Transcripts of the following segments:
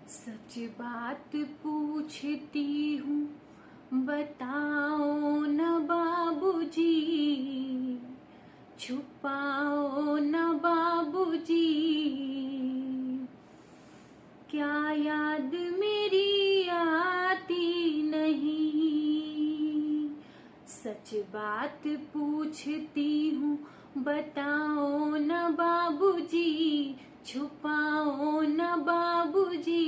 सच बात पूछती हूँ, बताओ न बाबूजी, छुपाओ न बाबूजी। क्या याद मेरी आती नहीं? सच बात पूछती हूँ, बताओ न बाबूजी, छुपाओ न बाबूजी।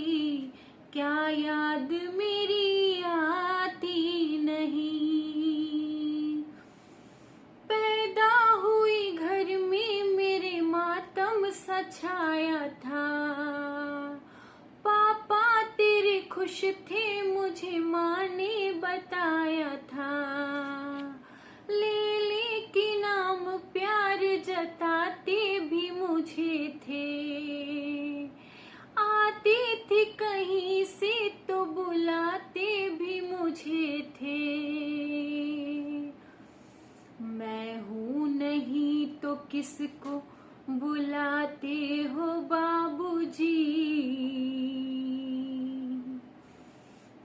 क्या याद मेरी आती नहीं? पैदा हुई घर में मेरे मातम सा छाया था। पापा तेरे खुश थे, मुझे माँ ने बताया था। ले के नाम प्यार जताते भी मुझे थे। आते थे कहीं से तो बुलाते भी मुझे थे। मैं हूँ नहीं तो किसको बुलाते हो बाबूजी?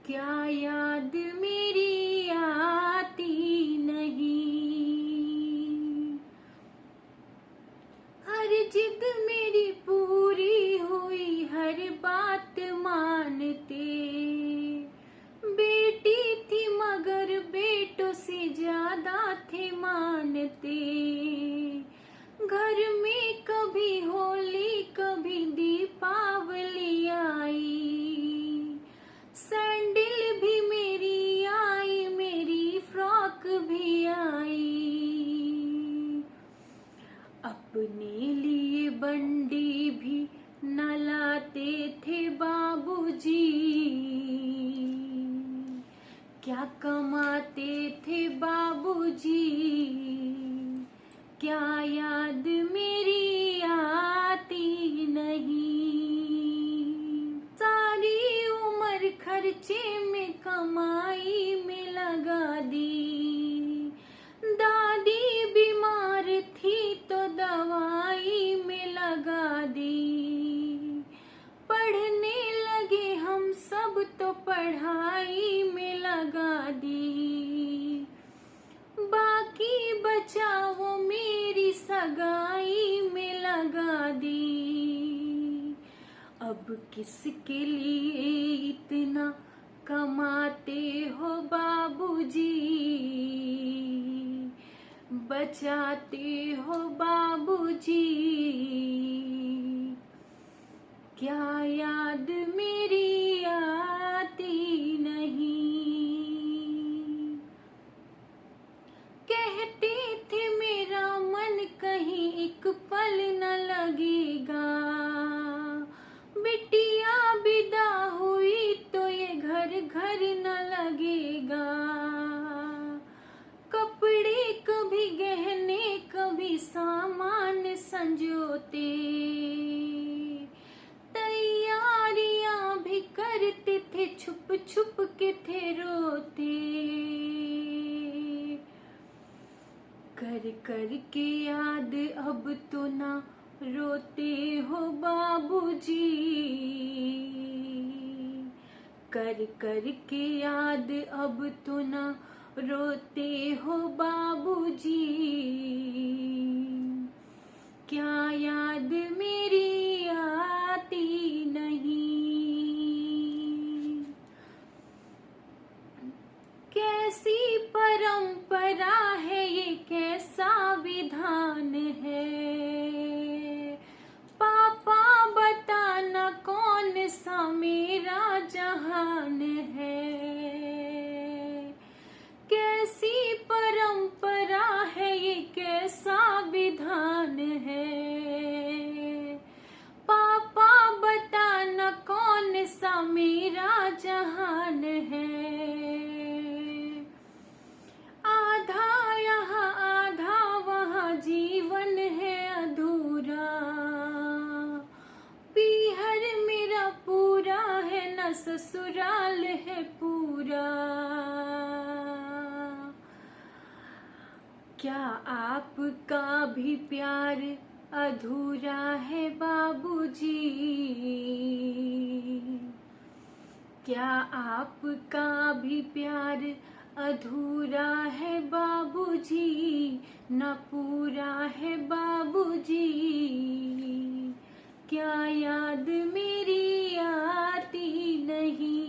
क्या याद मेरी आती नहीं? हर जिद मेरी पूरी हुई, हर बात मानते। बेटी थी मगर बेटों से ज्यादा थे मानते। घर में कभी होली कभी दीपावली आई। सैंडल भी मेरी आई, मेरी फ्रॉक भी आई। अपने लिए बंडी भी न लाते थे बाबूजी। क्या कमाते थे बाबूजी? क्या याद मेरी आती नहीं? सारी उम्र खर्चे में कमाई में लगा दी। दादी बीमार थी तो दवाई में लगा दी। पढ़ने लगे हम सब तो पढ़ाई में लगा दी। बाकी बचा वो मेरी सगाई में लगा दी। अब किसके लिए इतना कमाते हो बाबूजी? बचाते हो बाबूजी। क्या याद मेरी आती नहीं? कहते थे मेरा मन कहीं एक पल न लगेगा। बिटिया विदा हुई तो ये घर घर न लगेगा। कपड़े कभी गहने कभी सामान संजोते। तैयारियां भी करते थे, छुप छुप के थे रोते। कर कर के याद अब तो ना रोते हो बाबूजी। कर कर के याद अब तो ना रोते हो बाबूजी। क्या याद मेरी आती नहीं? कैसी परंपरा है ये, कैसा विधान है? पापा बताना कौन सा मेरा जहान है? कैसी परंपरा है ये, कैसा विधान है? पापा बताना कौन सा मेरा जहान है? आधा यहाँ आधा वहाँ जीवन है अधूरा। पीहर मेरा पूरा है न ससुराल है पूरा। क्या आपका भी प्यार अधूरा है बाबूजी? क्या आपका भी प्यार अधूरा है बाबूजी, न पूरा है बाबूजी? क्या याद मेरी आती नहीं?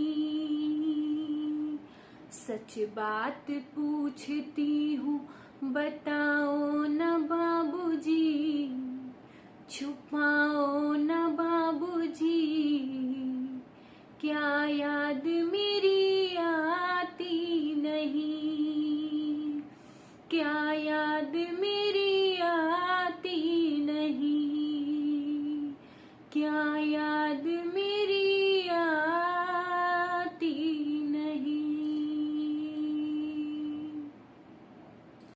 सच बात पूछती हूँ, बताओ न बाबूजी, छुपा